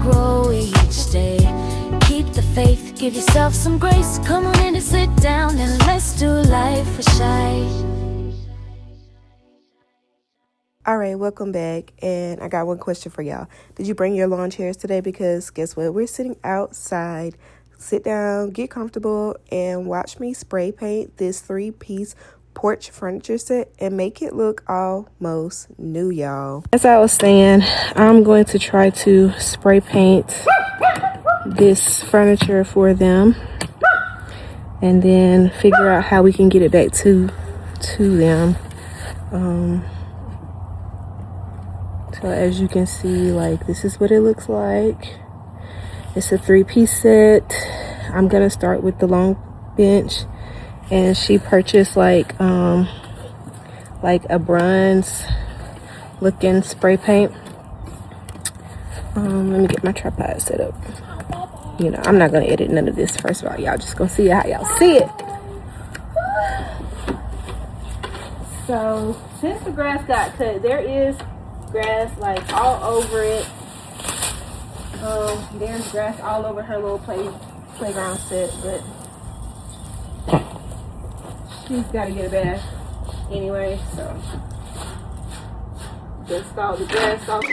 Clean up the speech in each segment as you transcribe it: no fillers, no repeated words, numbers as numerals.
grow each day. Keep the faith, give yourself some grace. Come on in and sit down and let's do life for shy. All right, welcome back, and I got one question for y'all. Did you bring your lawn chairs today? Because guess what? We're sitting outside. Sit down, get comfortable, and watch me spray paint this 3-piece porch furniture set and make it look almost new, y'all. As I was saying, I'm going to try to spray paint this furniture for them and then figure out how we can get it back to them. So as you can see, like, this is what it looks like. It's a 3-piece set. I'm gonna start with the long bench, and she purchased like a bronze looking spray paint. Let me get my tripod set up. You know, I'm not gonna edit none of this. First of all, y'all just gonna see how y'all see it. So since the grass got cut, there is grass like all over it. There's grass all over her little playground set, but she's got to get a bath anyway, so just all the grass off.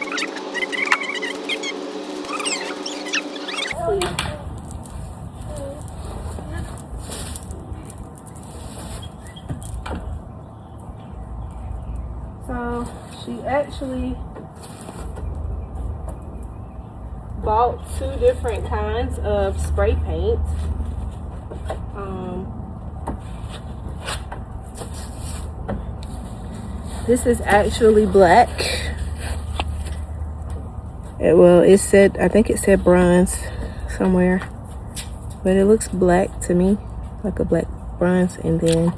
So she actually bought 2 different kinds of spray paint. This is actually black. It said, I think it said bronze somewhere, but it looks black to me, like a black bronze. And then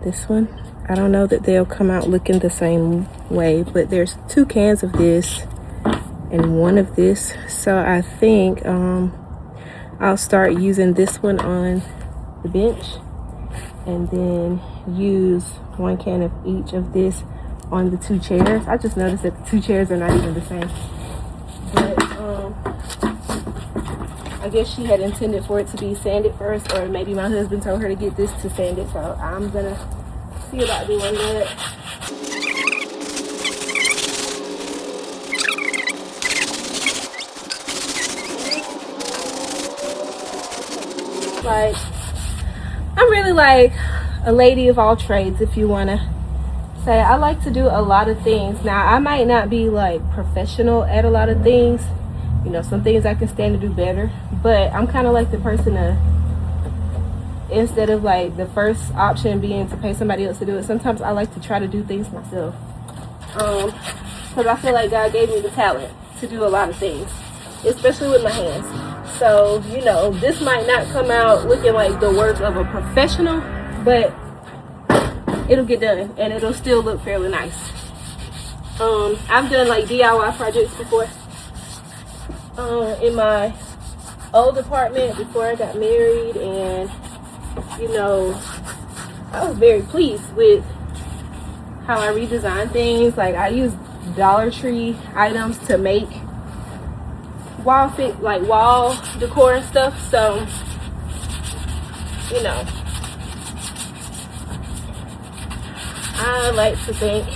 this one, I don't know that they'll come out looking the same way, but there's 2 cans of this and 1 of this. So I think I'll start using this one on the bench and then use 1 can of each of this on the 2 chairs. I just noticed that the 2 chairs are not even the same, but I guess she had intended for it to be sanded first, or maybe my husband told her to get this to sand it, so I'm gonna see about doing that. Like, I'm really like a lady of all trades, if you want to say. I like to do a lot of things. Now, I might not be like professional at a lot of things. You know, some things I can stand to do better, but I'm kind of like the person to, instead of like the first option being to pay somebody else to do it, sometimes I like to try to do things myself. Because I feel like God gave me the talent to do a lot of things, especially with my hands. So, you know, this might not come out looking like the work of a professional, but it'll get done and it'll still look fairly nice. I've done like DIY projects before. In my old apartment before I got married, and you know, I was very pleased with how I redesigned things. Like, I used Dollar Tree items to make wall decor and stuff. So, you know, I like to think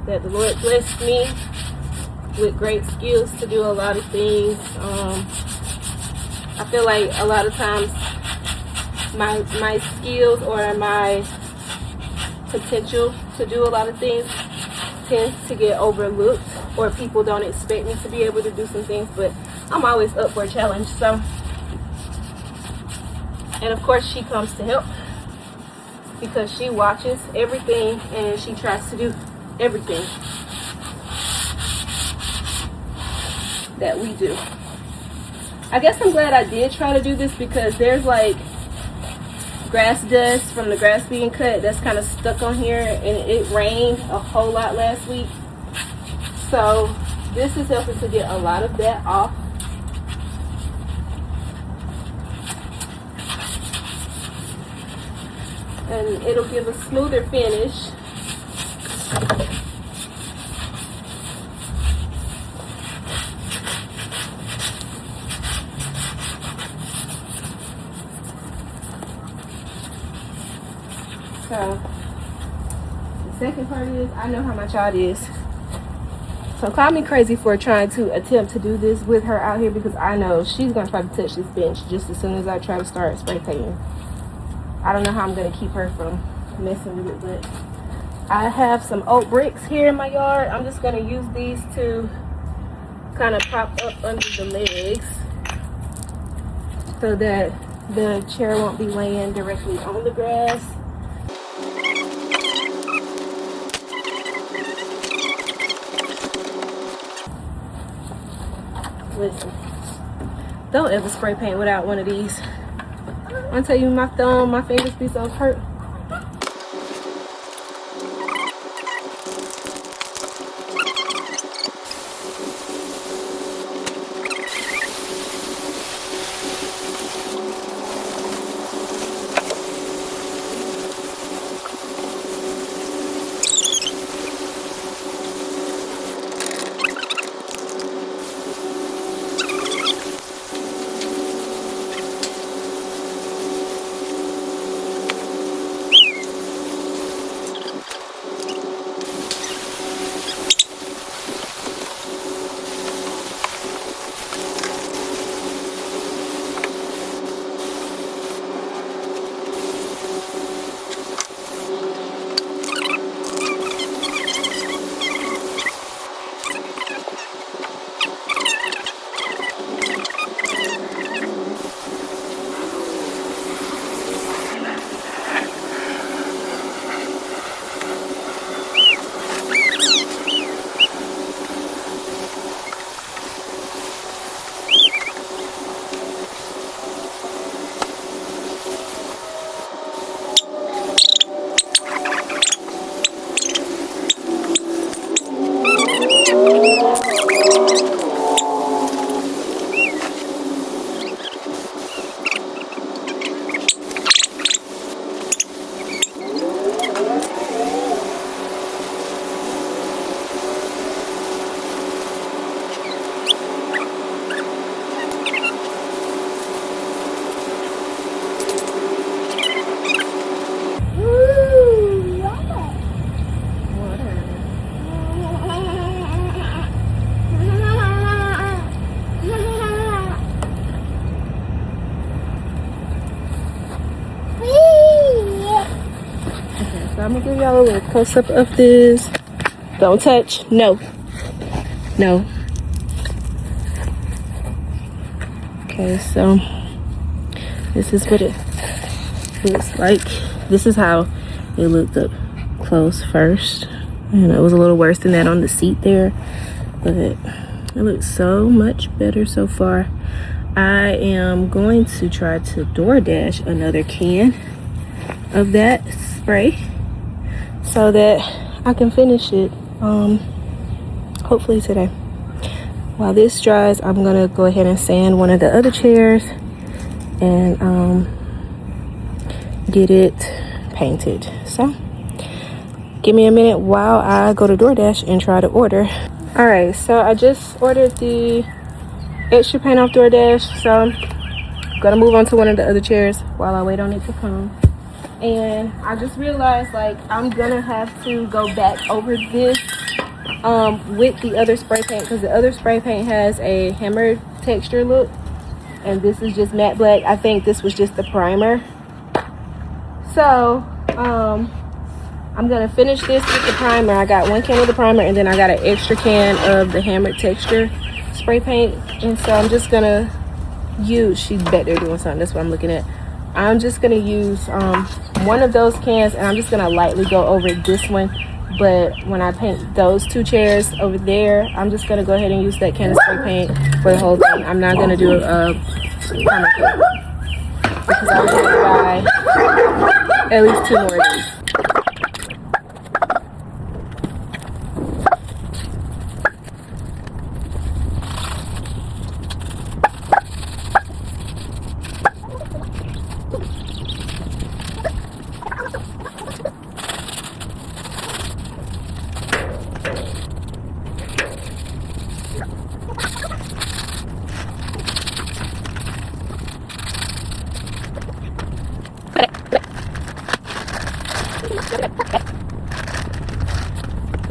that the Lord blessed me with great skills to do a lot of things. I feel like a lot of times my skills or my potential to do a lot of things tends to get overlooked, or people don't expect me to be able to do some things, but I'm always up for a challenge. So, and of course she comes to help because she watches everything and she tries to do everything that we do. I guess I'm glad I did try to do this, because there's like grass dust from the grass being cut that's kind of stuck on here, and it rained a whole lot last week. So this is helping to get a lot of that off. And it'll give a smoother finish. So the second part is, I know how my child is. So call me crazy for trying to attempt to do this with her out here, because I know she's gonna try to touch this bench just as soon as I try to start spray painting. I don't know how I'm gonna keep her from messing with it, but I have some oak bricks here in my yard. I'm just gonna use these to kind of prop up under the legs so that the chair won't be laying directly on the grass. Listen, don't ever spray paint without one of these. I tell you, my thumb, my fingers be so hurt. I'm gonna give y'all a little close-up of this. Don't touch. No. No. Okay, so this is what it looks like. This is how it looked up close first. And it was a little worse than that on the seat there, but it looks so much better so far. I am going to try to DoorDash another can of that spray so that I can finish it hopefully today. While this dries, I'm gonna go ahead and sand one of the other chairs and get it painted. So give me a minute while I go to DoorDash and try to order. All right, so I just ordered the extra paint off DoorDash, so I'm gonna move on to one of the other chairs while I wait on it to come. And I just realized, like, I'm gonna have to go back over this with the other spray paint, because the other spray paint has a hammer texture look and this is just matte black. I think this was just the primer. So I'm gonna finish this with the primer. I got one can of the primer and then I got an extra can of the hammered texture spray paint, and so I'm just gonna use, she's back there doing something, that's what I'm looking at. I'm just gonna use one of those cans and I'm just gonna lightly go over this one, but when I paint those two chairs over there, I'm just gonna go ahead and use that can of spray paint for the whole thing. I'm not gonna do a primer coat because I'm gonna buy at least 2 more of these.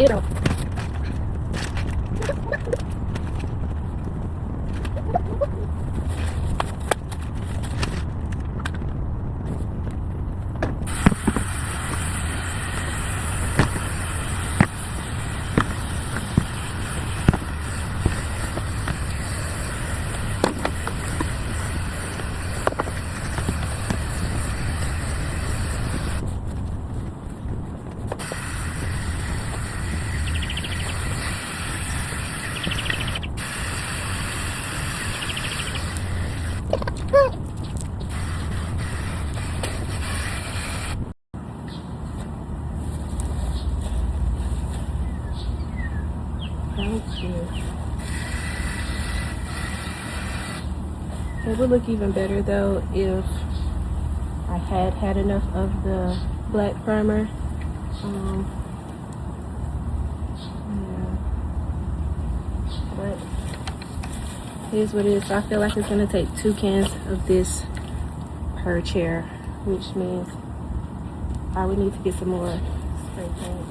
Ew. Thank you. It would look even better though if I had enough of the black primer. Yeah. But here's what it is. So I feel like it's gonna take 2 cans of this per chair, which means I would need to get some more spray paint.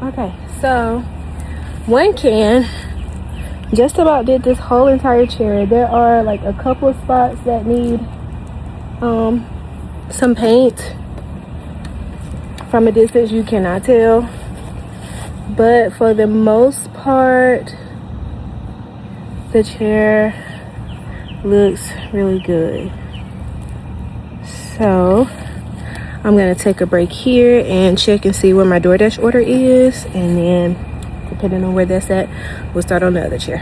Okay, so 1 can just about did this whole entire chair. There are like a couple of spots that need some paint. From a distance you cannot tell, but for the most part the chair looks really good. So I'm gonna take a break here and check and see where my DoorDash order is, and then depending on where that's at, we'll start on the other chair.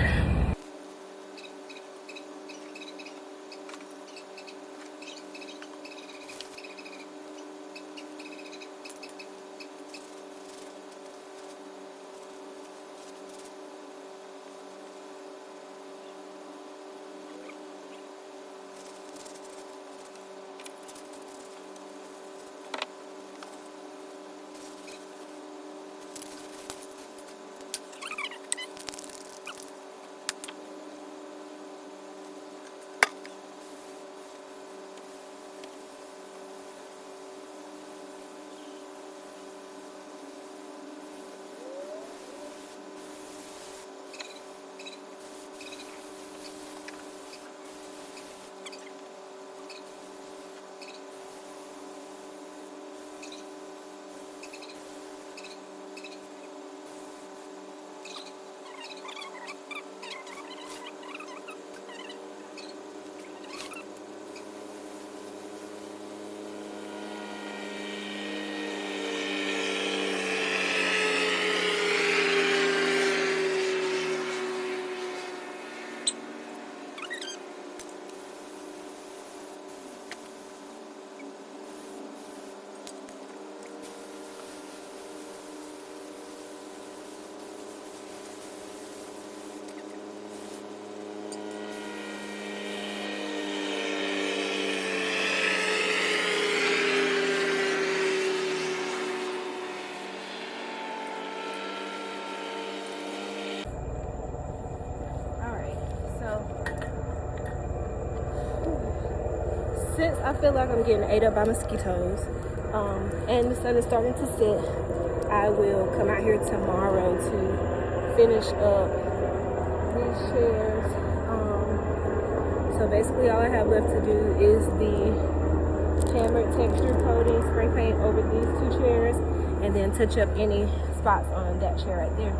since I feel like I'm getting ate up by mosquitoes, and the sun is starting to set, I will come out here tomorrow to finish up these chairs. So basically all I have left to do is the hammered texture coating spray paint over these two chairs, and then touch up any spots on that chair right there.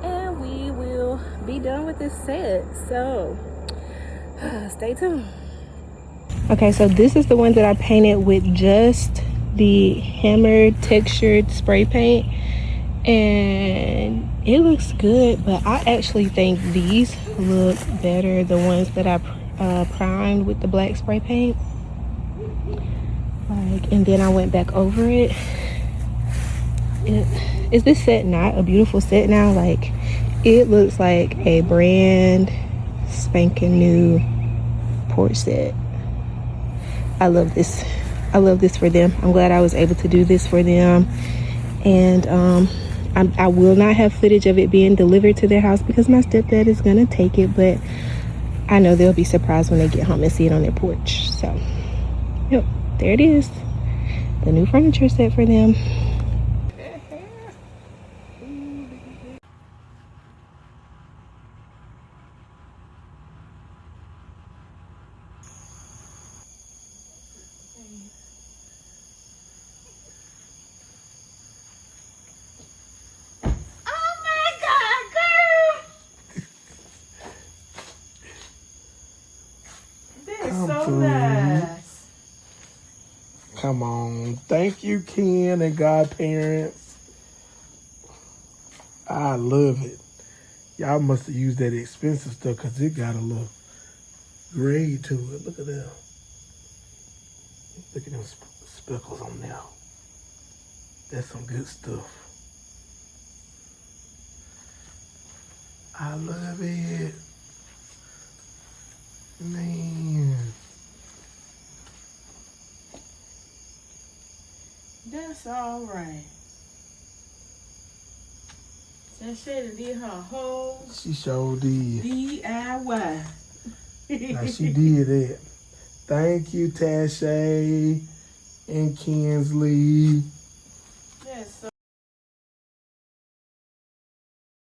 And we will be done with this set. So stay tuned. Okay, so this is the one that I painted with just the hammered textured spray paint, and it looks good, but I actually think these look better, the ones that I primed with the black spray paint. Like, and then I went back over it. Is this set not a beautiful set now? Like, it looks like a brand spanking new Porch set. I love this. I love this for them. I'm glad I was able to do this for them. And I will not have footage of it being delivered to their house because my stepdad is gonna take it, but I know they'll be surprised when they get home and see it on their porch. So yep, there it is, the new furniture set for them. So nice. Come on. Thank you, Ken and godparents. I love it. Y'all must have used that expensive stuff because it got a little grade to it. Look at that. Look at them speckles on there. That's some good stuff. I love it. Man. That's all right. Shayda did her whole She sure did. DIY. Now she did it. Thank you, Tashay and Kinsley. That's so